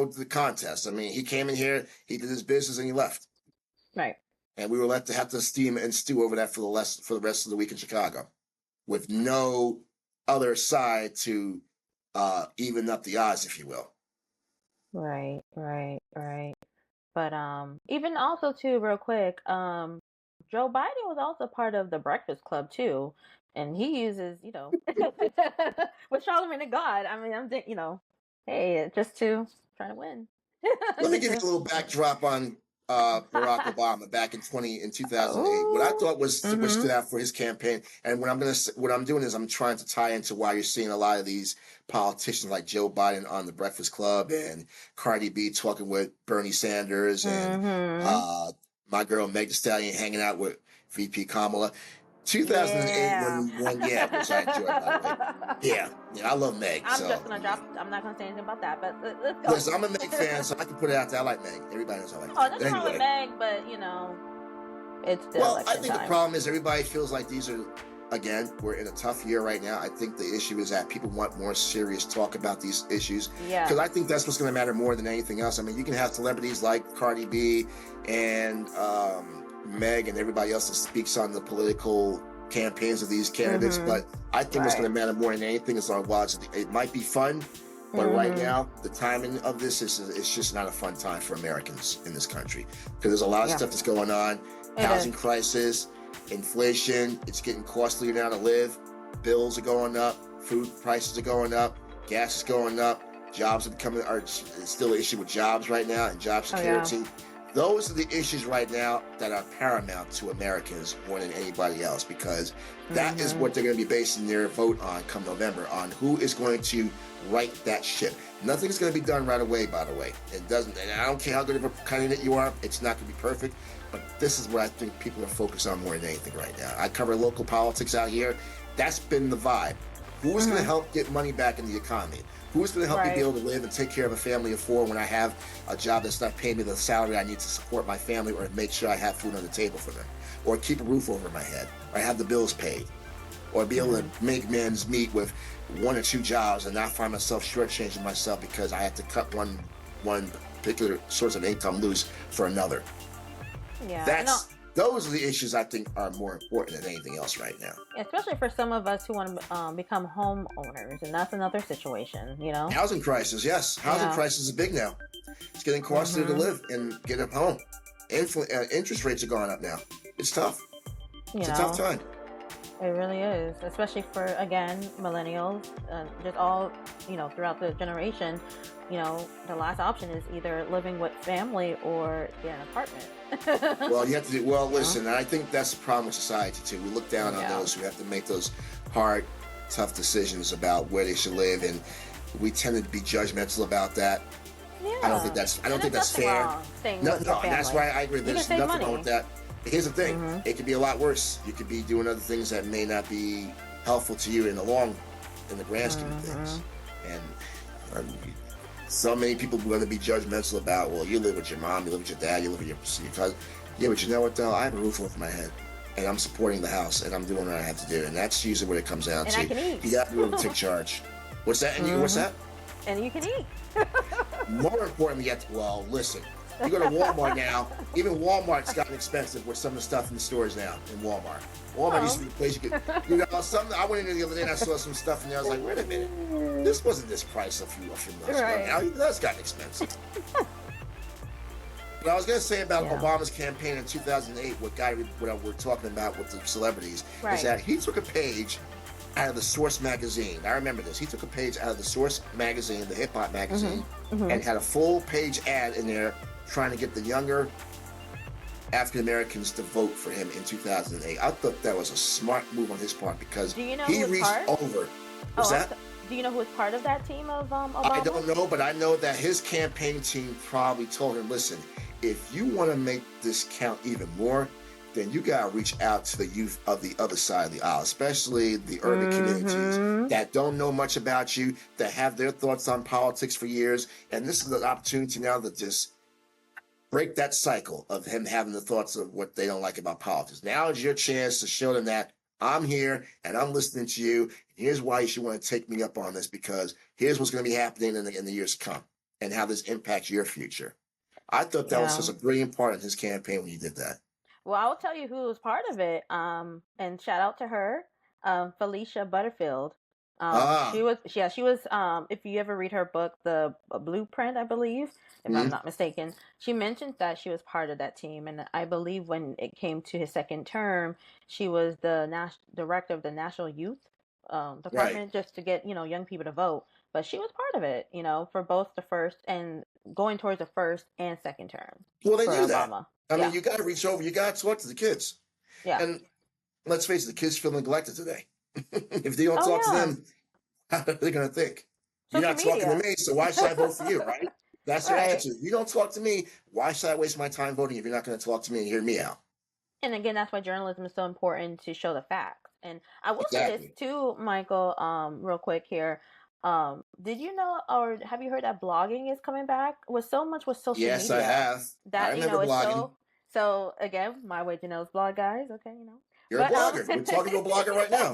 to the contest. I mean, he came in here, he did his business, and he left, Right. and we were left to have to steam and stew over that for the rest of the week in Chicago, with no other side to even up the odds, if you will. Right. Right. Right. But even also too, real quick, Joe Biden was also part of the Breakfast Club too, and he uses, with Charlamagne the God. I mean, hey, just to trying to win. Let me give you a little backdrop on Barack Obama back in 2008. What I Oh. thought was what Mm-hmm. stood out for his campaign, and what I'm doing is I'm trying to tie into why you're seeing a lot of these politicians like Joe Biden on the Breakfast Club and Cardi B talking with Bernie Sanders and Mm-hmm. uh, my girl Meg Thee Stallion hanging out with VP Kamala. 2008 when which I enjoyed, by the way. Yeah, I love Meg. I'm not gonna say anything about that, but let's go. Listen, I'm a Meg fan, so I can put it out there. I like Meg. Everybody knows I like Meg. Oh, nothing wrong with Meg, but it's still I think the problem is everybody feels like these are, again, we're in a tough year right now. I think the issue is that people want more serious talk about these issues. Yeah. Because I think that's what's going to matter more than anything else. I mean, you can have celebrities like Cardi B and Meg and everybody else that speaks on the political campaigns of these candidates, but I think what's going to matter more than anything is our watch. It might be fun, but right now the timing of this it's just not a fun time for Americans in this country because there's a lot of stuff that's going on. Housing crisis, inflation, it's getting costlier now to live. Bills are going up, food prices are going up, gas is going up, jobs are still an issue with jobs right now and job security. Those are the issues right now that are paramount to Americans more than anybody else because that is what they're going to be basing their vote on come November, on who is going to right that ship. Nothing's going to be done right away, by the way. It doesn't, and I don't care how good of a candidate you are, it's not going to be perfect, but this is what I think people are focused on more than anything right now. I cover local politics out here. That's been the vibe. Who is going to help get money back in the economy? Who's going to help me be able to live and take care of a family of four when I have a job that's not paying me the salary I need to support my family or make sure I have food on the table for them, or keep a roof over my head, or have the bills paid, or be able to make ends meet with one or two jobs and not find myself shortchanging myself because I have to cut one particular source of income loose for another. Yeah, those are the issues I think are more important than anything else right now. Especially for some of us who want to become homeowners, and that's another situation, Housing crisis, yes. Housing crisis is big now. It's getting costlier to live and get a home. Interest rates are going up now. It's tough. It's a tough time. It really is, especially for, again, millennials, just all, throughout the generation. The last option is either living with family or get an apartment. Well, you have to listen, I think that's the problem with society too. We look down on those who have to make those hard, tough decisions about where they should live, and we tend to be judgmental about that. Yeah. I don't think that's fair. No, that's why I agree. There's nothing wrong with that. Here's the thing, it could be a lot worse. You could be doing other things that may not be helpful to you in the grand scheme of things. And so many people are going to be judgmental about, well, you live with your mom, you live with your dad, you live with your cousin. Yeah, but you know what, though? I have a roof over my head, and I'm supporting the house, and I'm doing what I have to do. And that's usually what it comes down to. I can eat. You got to be able to take charge. What's that? And what's that? And you can eat. More importantly, listen. You go to Walmart now. Even Walmart's gotten expensive with some of the stuff in the stores now in Walmart. Walmart used to be a place you could, I went in there the other day and I saw some stuff and I was like, wait a minute, this wasn't this price a few months ago. Now that's gotten expensive. But I was going to say about Obama's campaign in 2008, what we're talking about with the celebrities, is that he took a page out of the Source magazine. I remember this. He took a page out of the Source magazine, the hip hop magazine, and had a full page ad in there trying to get the younger African Americans to vote for him in 2008. I thought that was a smart move on his part because he reached over. What's that? Do you know who was part of that team of Obama? I don't know, but I know that his campaign team probably told him, listen, if you want to make this count even more, then you got to reach out to the youth of the other side of the aisle, especially the urban communities that don't know much about you, that have their thoughts on politics for years. And this is an opportunity now to just break that cycle of him having the thoughts of what they don't like about politics. Now is your chance to show them that I'm here and I'm listening to you. Here's why you should want to take me up on this, because here's what's going to be happening in the years to come and how this impacts your future. I thought that was such a brilliant part of his campaign when he did that. Well, I will tell you who was part of it. And shout out to her, Felicia Butterfield. She was, if you ever read her book, The Blueprint, I believe, if I'm not mistaken, she mentioned that she was part of that team. And I believe when it came to his second term, she was the director of the National Youth Department, just to get, young people to vote. But she was part of it, for both the first and going towards the first and second term. Well, they do that. I mean, you got to reach over. You got to talk to the kids. Yeah. And let's face it, the kids feel neglected today. If they don't talk to them, how are they going to think? You're not talking to me, so why should I vote for you, right? That's their Right. attitude. You don't talk to me. Why should I waste my time voting if you're not going to talk to me and hear me out? And again, that's why journalism is so important, to show the facts. And I will say this Exactly. too, Michael, real quick here. Did you know, or have you heard that blogging is coming back with so much with social Yes, I media have. I that, remember it's blogging. so again, my way to know is blog, guys. Okay, You're a but blogger. We're talking to a blogger right now.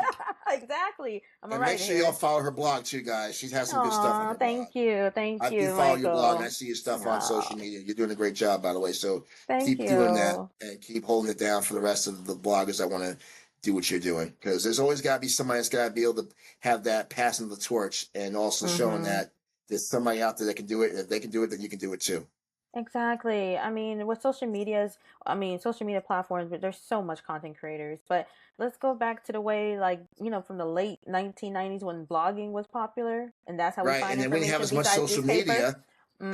exactly. I'm a And make writer sure y'all here. follow her blog too, guys. She has some good stuff on Aw, her blog. thank I do you, follow your blog and I Michael. see your stuff on social Oh, media. You're doing a great job, by the way. So thank keep doing that you. and keep holding it down for the rest of the bloggers that want to do what you're doing. Because there's always got to be somebody that's got to be able to have that passing the torch and also showing Mm-hmm. that there's somebody out there that can do it. And if they can do it, then you can do it too. Exactly. I mean, with social media platforms, but there's so much content creators. But let's go back to the way, like, from the late 1990s when blogging was popular, and that's how we Right. find And then we didn't have information as much besides social newspaper. media.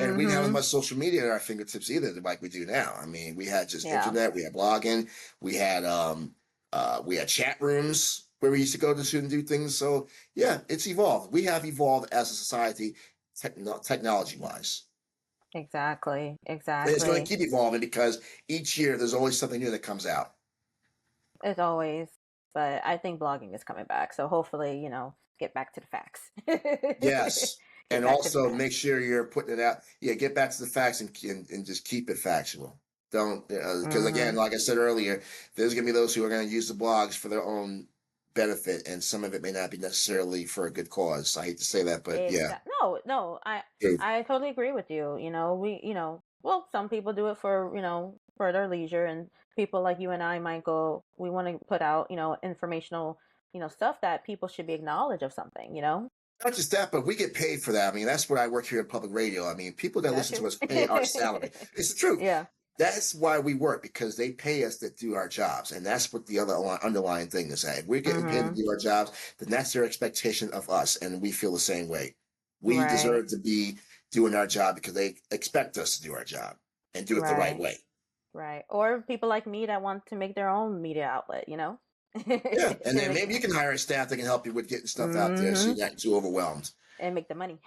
And we didn't have as Mm-hmm. much social media at our fingertips either, like we do now. I mean, we had just Yeah. internet, we had blogging, we had chat rooms where we used to go to and do things. So yeah, it's evolved. We have evolved as a society, technology wise. Exactly. And it's going to Exactly. keep evolving because each year there's always something new that comes out. As always. But I think blogging is coming back. So hopefully, get back to the facts. Yes. Get And back to the also facts. make sure you're putting it out. Yeah, get back to the facts and just keep it factual. Don't, because Mm-hmm. again, like I said earlier, there's going to be those who are going to use the blogs for their own benefit, and some of it may not be necessarily for a good cause. I hate to say that, but yeah. Exactly. No, no, True. I totally agree with you. Well, some people do it for, for their leisure, and people like you and I, Michael, we want to put out, informational, stuff that people should be acknowledged of something. Not just that, but we get paid for that. I mean, that's what I work here in public radio. I mean, people that That listen to too. us pay our salary. It's the truth. Yeah. That's why we work, because they pay us to do our jobs. And that's what the other underlying thing is that if we're getting paid to Mm-hmm. do our jobs, then that's their expectation of us. And we feel the same way. We Right. deserve to be doing our job because they expect us to do our job and do it the right Right. way. Right. Or people like me that want to make their own media outlet. Yeah. And then maybe you can hire a staff that can help you with getting stuff out there so Mm-hmm. you're not too overwhelmed. And make the money.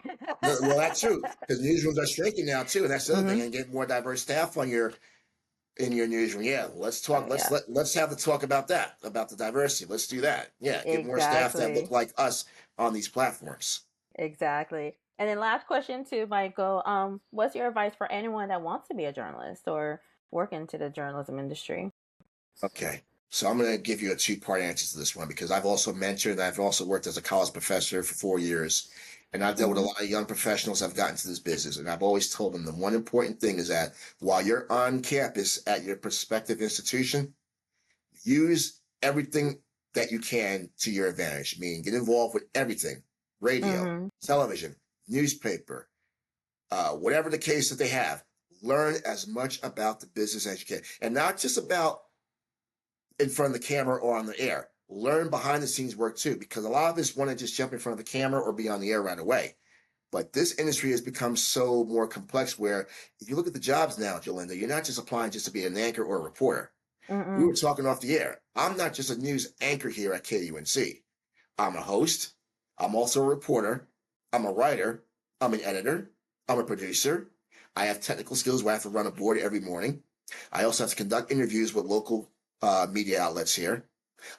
Well, that's true, because newsrooms are shrinking now too, and that's the other Mm-hmm. thing. And get more diverse staff on your in your newsroom. Yeah, let's talk. Yeah. Let's have the talk about that, about the diversity. Let's do that. Yeah, get more staff that Exactly. look like us on these platforms. Exactly. And then last question too, Michael. What's your advice for anyone that wants to be a journalist or work into the journalism industry? Okay, so I'm going to give you a two-part answer to this one because I've also mentored and I've also worked as a college professor for 4 years, and I've dealt with a Mm-hmm. lot of young professionals that have gotten into this business, and I've always told them the one important thing is that while you're on campus at your prospective institution, use everything that you can to your advantage. Meaning, get involved with everything: radio, Mm-hmm. television, newspaper, whatever the case that they have. Learn as much about the business as you can, and not just about in front of the camera or on the air. Learn behind the scenes work too, because a lot of us want to just jump in front of the camera or be on the air right away. But this industry has become so more complex where if you look at the jobs now, Jolinda, you're not just applying just to be an anchor or a reporter. We were Mm-mm. talking off the air. I'm not just a news anchor here at KUNC. I'm a host. I'm also a reporter. I'm a writer. I'm an editor. I'm a producer. I have technical skills where I have to run a board every morning. I also have to conduct interviews with local media outlets here.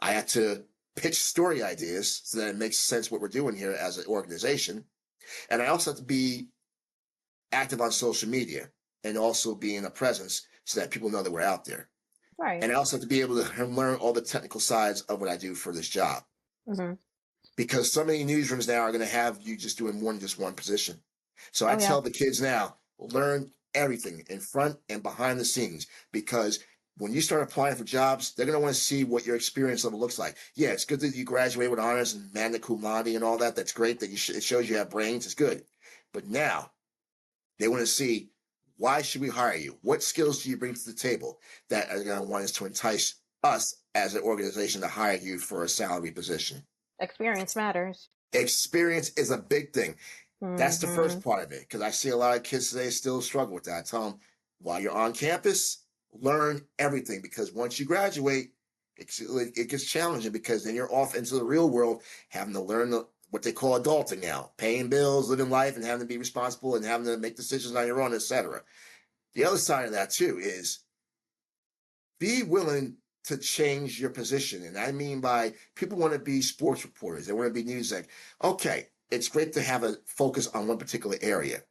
I have to pitch story ideas so that it makes sense what we're doing here as an organization. And I also have to be active on social media and also be in a presence so that people know that we're out there. Right. And I also have to be able to learn all the technical sides of what I do for this job. Mm-hmm. Because so many newsrooms now are going to have you just doing more than just one position. So I Oh yeah. tell the kids now, learn everything in front and behind the scenes, because when you start applying for jobs, they're going to want to see what your experience level looks like. Yeah, it's good that you graduate with honors and magna cum laude and all that. That's great that it shows you have brains. It's good. But now they want to see, why should we hire you? What skills do you bring to the table that are going to want us to entice us as an organization to hire you for a salary position? Experience matters. Experience is a big thing. That's the Mm-hmm. first part of it, because I see a lot of kids today still struggle with that. I tell them, while you're on campus, learn everything, because once you graduate, it gets challenging, because then you're off into the real world having to learn what they call adulting now, paying bills, living life, and having to be responsible and having to make decisions on your own, etc. The other side of that too is be willing to change your position. And I mean by people want to be sports reporters, they want to be news exec. Okay, it's great to have a focus on one particular area,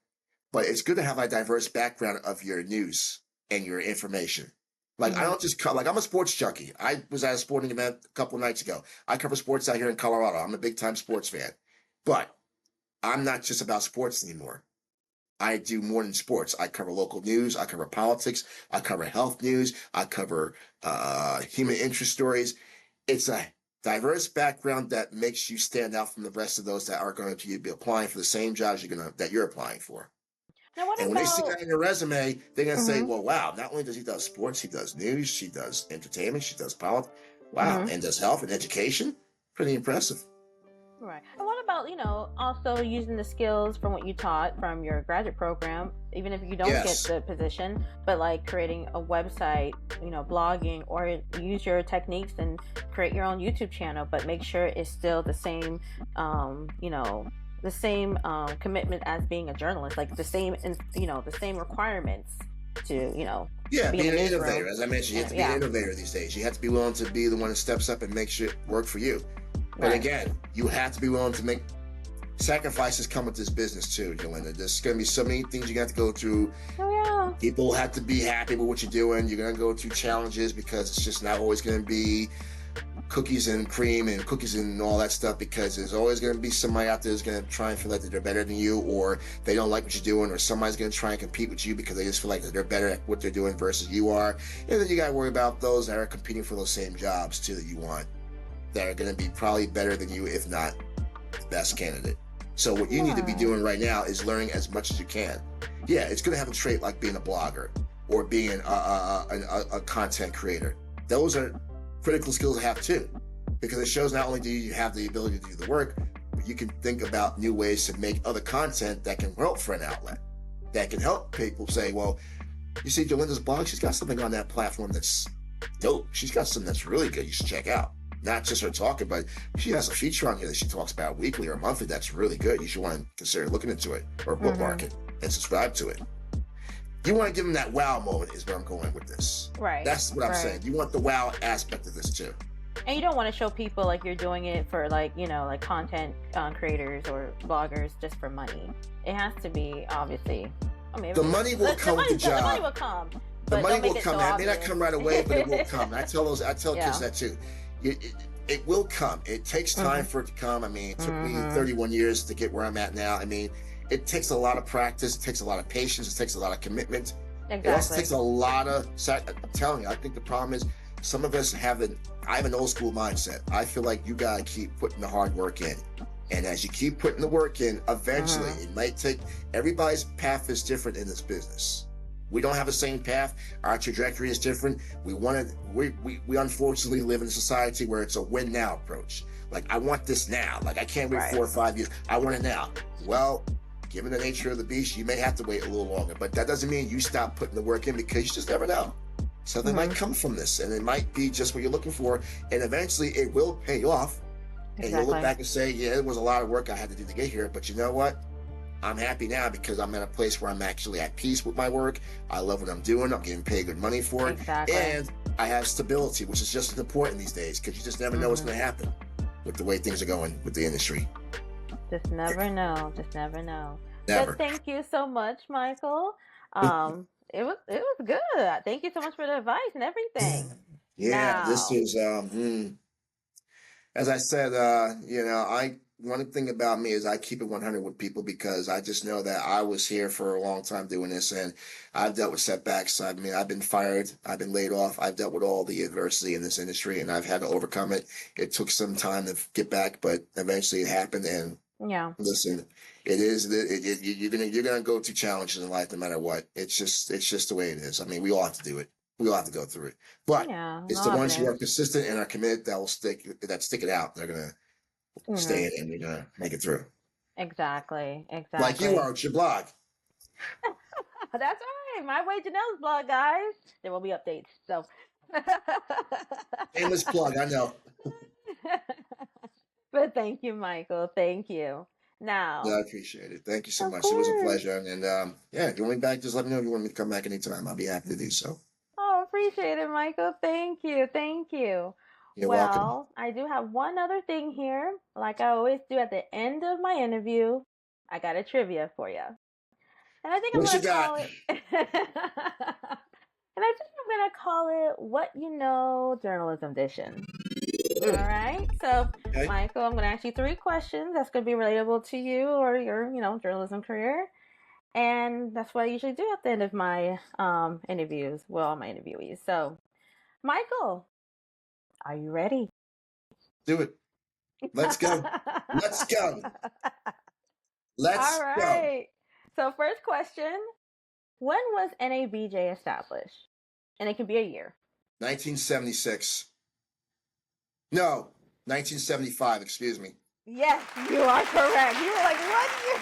but it's good to have a diverse background of your news and your information. Like I don't just like I'm a sports junkie. I was at a sporting event a couple of nights ago. I cover sports out here in Colorado. I'm a big time sports fan, but I'm not just about sports anymore. I do more than sports. I cover local news. I cover politics. I cover health news. I cover human interest stories. It's a diverse background that makes you stand out from the rest of those that are going to be applying for the same jobs that you're applying for. Now, what And when they see about? that in your resume, they're going to say, well, wow, not only does he do sports, he does news, she does entertainment, she does politics. Wow, and does health and education. Pretty impressive. Right. And what about, also using the skills from what you taught from your graduate program, even if you don't get the position, but like creating a website, blogging, or use your techniques and create your own YouTube channel, but make sure it's still the same, the same commitment as being a journalist, like the same, the same requirements to, be an innovator. As I mentioned, you have to be an innovator these days. You have to be willing to be the one that steps up and makes shit work for you. But again, you have to be willing to make sacrifices. Come with this business too, Jolinda. There's going to be so many things you got to go through. People have to be happy with what you're doing. You're going to go through challenges because it's just not always going to be cookies and cream and cookies and all that stuff, because there's always going to be somebody out there who's going to try and feel like that they're better than you, or they don't like what you're doing, or somebody's going to try and compete with you because they just feel like that they're better at what they're doing versus you are. And then you got to worry about those that are competing for those same jobs too that you want, that are going to be probably better than you, if not the best candidate. So what you need to be doing right now is learning as much as you can. Yeah, it's going to have a trait like being a blogger or being a content creator. Those are critical skills to have too, because it shows not only do you have the ability to do the work, but you can think about new ways to make other content that can help for an outlet, that can help people say, well, you see Jolinda's blog, she's got something on that platform that's dope. She's got something that's really good you should check out. Not just her talking, but she has a feature on here that she talks about weekly or monthly that's really good. You should want to consider looking into it or bookmark it and subscribe to it. You want to give them that wow moment is where I'm going with this. Right. That's what I'm saying. You want the wow aspect of this too. And you don't want to show people like you're doing it for like content creators or bloggers just for money. It has to be obviously. The money will come with the job. The money will come. The money will come. It may not come right away, but it will come. I tell kids that too. It will come. It takes time for it to come. I mean, it took me 31 years to get where I'm at now. I mean, it takes a lot of practice. It takes a lot of patience. It takes a lot of commitment. Exactly. It also takes a lot of. I'm telling you, I think the problem is some of us I have an old school mindset. I feel like you gotta keep putting the hard work in, and as you keep putting the work in, eventually it might take. Everybody's path is different in this business. We don't have the same path. Our trajectory is different. We unfortunately live in a society where it's a win now approach. Like, I want this now. Like, I can't wait 4 or 5 years. I want it now. Well, given the nature of the beast, you may have to wait a little longer, but that doesn't mean you stop putting the work in, because you just never know. Something might come from this, and it might be just what you're looking for, and eventually it will pay off. And you'll look back and say, yeah, it was a lot of work I had to do to get here, but you know what? I'm happy now because I'm at a place where I'm actually at peace with my work. I love what I'm doing. I'm getting paid good money for it. Exactly. And I have stability, which is just as important these days, because you just never know what's going to happen with the way things are going with the industry. Just never know. Just never know. Never. But thank you so much, Michael. It was good. Thank you so much for the advice and everything. This is as I said, one thing about me is I keep it 100 with people, because I just know that I was here for a long time doing this, and I've dealt with setbacks. I mean, I've been fired, I've been laid off, I've dealt with all the adversity in this industry, and I've had to overcome it. It took some time to get back, but eventually it happened. And listen, you're gonna go through challenges in life no matter what. It's just the way it is. I mean, we all have to do it. We all have to go through it. But it's the ones who are consistent and are committed that stick it out. They're gonna stay in, and you're gonna make it through. Exactly. Like you are with your blog. That's right. My Way Janelle's blog, guys. There will be updates. So shameless plug, I know. But Thank you, Michael. Thank you. Yeah, Now, I appreciate it. Thank you so of much. It was a course. pleasure. And yeah, if you want me back, just let me know if you want me to come back anytime. I'll be happy to do so. Oh, appreciate it, Michael. Thank you. Thank you. You're welcome. Well, I do have one other thing here. Like I always do at the end of my interview, I got a trivia for you. And I think I'm What you going to got? call it. And I think I'm going to call it What You Know Journalism Edition. All right. So, Okay. Michael, I'm going to ask you 3 questions that's going to be relatable to you or your, journalism career. And that's what I usually do at the end of my interviews. Well, my interviewees. So, Michael, are you ready? Do it. Let's go. Let's go. All Let's go. right. So, first question, when was NABJ established? And it can be a year. 1976. No, 1975, excuse me. Yes, you are correct. You were like, what year?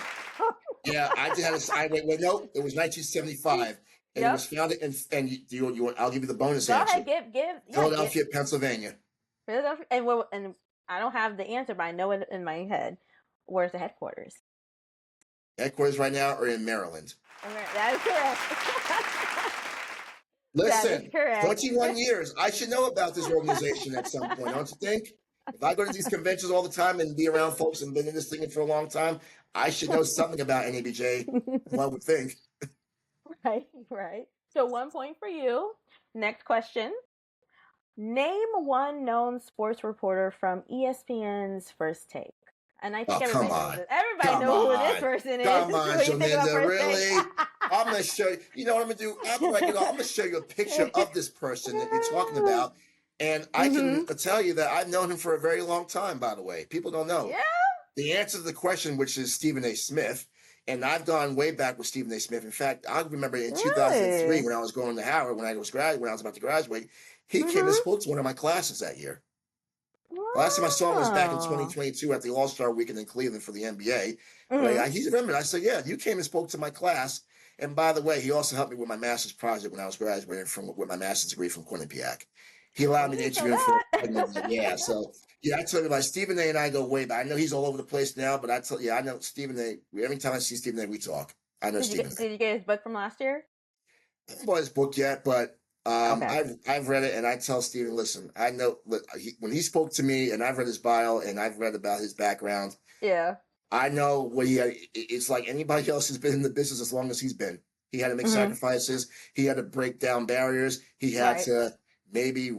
Yeah, I did have a wait, no, it was 1975. And it was founded I'll give you the bonus Go answer. ahead, give. Philadelphia, Pennsylvania. Philadelphia, and I don't have the answer, but I know it in my head. Where's the headquarters? Headquarters right now are in Maryland. That is correct. Listen, that is correct. 21 years. I should know about this organization at some point, don't you think? If I go to these conventions all the time and be around folks and been in this thing for a long time, I should know something about NABJ, one would think. Right. So 1 point for you. Next question. Name one known sports reporter from ESPN's First Take. And I think everybody knows this. Everybody knows who this person is. Come on, Jominda, really? I'm going to show you. You know what I'm going to do? After I get off, I'm going to show you a picture of this person that you're talking about. And I can tell you that I've known him for a very long time, by the way. People don't know. Yeah. The answer to the question, which is Stephen A. Smith, and I've gone way back with Stephen A. Smith. In fact, I remember in 2003 when I was going to Howard, when I was about to graduate, he came and spoke to one of my classes that year. Wow. Last time I saw him was back in 2022 at the All-Star Weekend in Cleveland for the NBA. But he remembered. I said, yeah, you came and spoke to my class. And by the way, he also helped me with my master's project when I was graduating with my master's degree from Quinnipiac. He allowed me to interview him for yeah. So yeah, I told you about Stephen A. and I go way back. I know he's all over the place now, but I know Stephen A. Every time I see Stephen A., we talk. I know Stephen A. Did you get his book from last year? I haven't bought his book yet, but I've read it, and I tell Stephen, listen, I know when he spoke to me, and I've read his bio, and I've read about his background. Yeah. I know what he had. It's like anybody else who's been in the business as long as he's been. He had to make sacrifices. He had to break down barriers. He had to maybe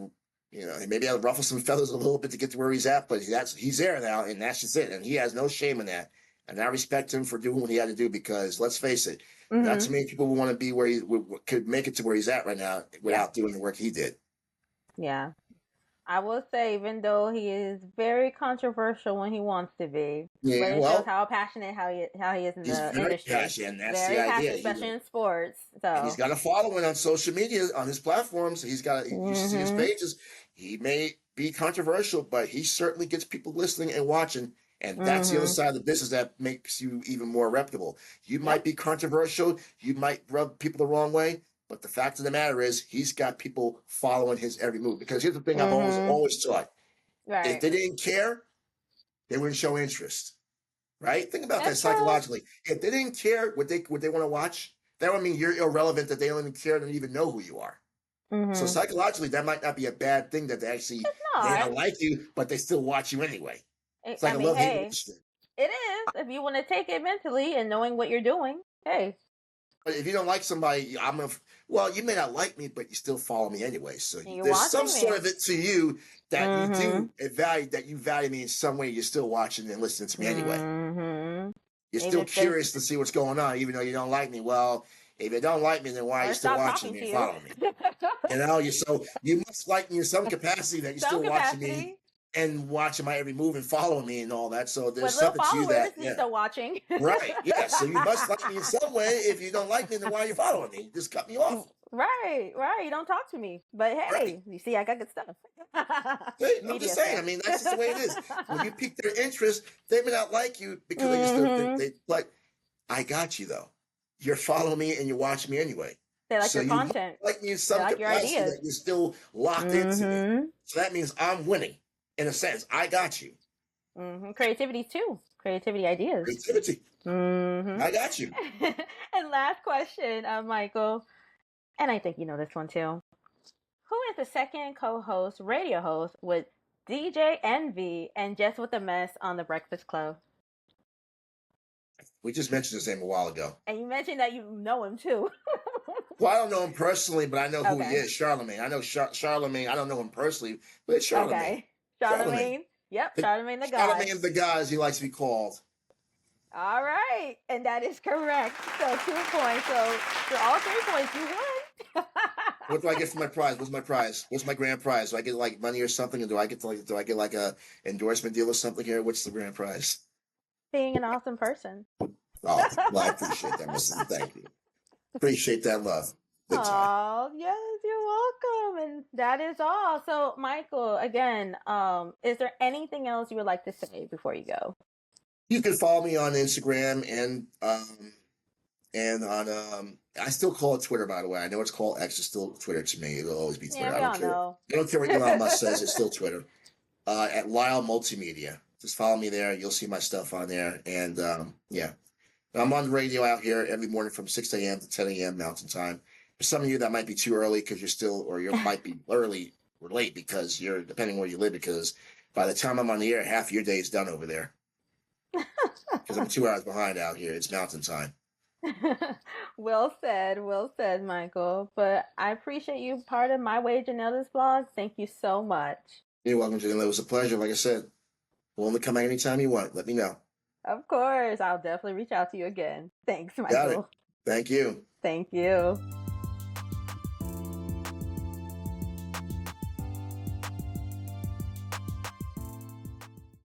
had to ruffle some feathers a little bit to get to where he's at, but he's there now, and that's just it. And he has no shame in that. And I respect him for doing what he had to do because, let's face it, not too many people would want to be where he could make it to where he's at right now without doing the work he did. Yeah. I will say, even though he is very controversial when he wants to be, but it shows how passionate how he is in the industry. Passionate, and that's very the idea. Passionate, especially in sports. So and he's got a following on social media, on his platforms. He's got you see his pages. He may be controversial, but he certainly gets people listening and watching. And that's the other side of the business that makes you even more reputable. You might be controversial. You might rub people the wrong way. But the fact of the matter is, he's got people following his every move. Because here's the thing I've always taught. Right. If they didn't care, they wouldn't show interest. Right? Think about that psychologically. If they didn't care what they want to watch, that would mean you're irrelevant, that they don't even care, they don't even know who you are. So psychologically, that might not be a bad thing that they actually they don't like you, but they still watch you anyway. It's like a love-hate relationship. It is. If you want to take it mentally and knowing what you're doing, hey. But if you don't like somebody, you may not like me, but you still follow me anyway. So there's some sort of it to you that you value me in some way. You're still watching and listening to me anyway. You're still curious to see what's going on, even though you don't like me. Well, if you don't like me, then why are you still watching me and following me? You must like me in some capacity that you're still watching me and watching my every move and following me and all that. So there's something to you that still watching. Right. Yeah. So you must like me in some way. If you don't like me, then why are you following me? Just cut me off. Right. You don't talk to me. But hey, you see, I got good stuff. I'm just saying. I mean, that's just the way it is. When you pique their interest, they may not like you because they like. I got you though. You're following me and you're watching me anyway. They like your content. Like me in some capacity that you're still locked into me. So that means I'm winning. In a sense, I got you. Creativity too. Creativity ideas. Creativity. I got you. And last question, Michael, and I think you know this one too. Who is the second co-host, radio host with DJ Envy and Just with a Mess on The Breakfast Club? We just mentioned his name a while ago. And you mentioned that you know him too. Well, I don't know him personally, but I know who he is. Charlemagne. I know Charlemagne. I don't know him personally, but it's Charlemagne. Okay. Charlemagne. Yep, Charlemagne the guy. Charlemagne the guy, as he likes to be called. All right, and that is correct. So 2 points. So for all 3 points, you won. What do I get for my prize? What's my prize? What's my grand prize? Do I get like money or something? Or do I get like a endorsement deal or something here? What's the grand prize? Being an awesome person. Oh, well, I appreciate that, Mrs. Thank you. Appreciate that love. Oh, yes, you're welcome. And that is all. So, Michael, again, is there anything else you would like to say before you go? You can follow me on Instagram and on I still call it Twitter, by the way. I know it's called X. It's still Twitter to me. It'll always be Twitter. Yeah, I don't care. Know. I don't care what Elon Musk says. It's still Twitter. At Lyle Multimedia. Just follow me there. You'll see my stuff on there. And yeah, I'm on the radio out here every morning from 6 a.m. to 10 a.m. Mountain Time. For some of you, that might be too early because you're still, or you might be early or late because you're depending where you live. Because by the time I'm on the air, half your day is done over there. Because I'm 2 hours behind out here. It's Mountain Time. Well said, Michael. But I appreciate you part of My Way Janela's blog. Thank you so much. You're welcome, Janela. It was a pleasure. Like I said, willing to come back anytime you want. Let me know. Of course. I'll definitely reach out to you again. Thanks, Michael. Got it. Thank you. Thank you.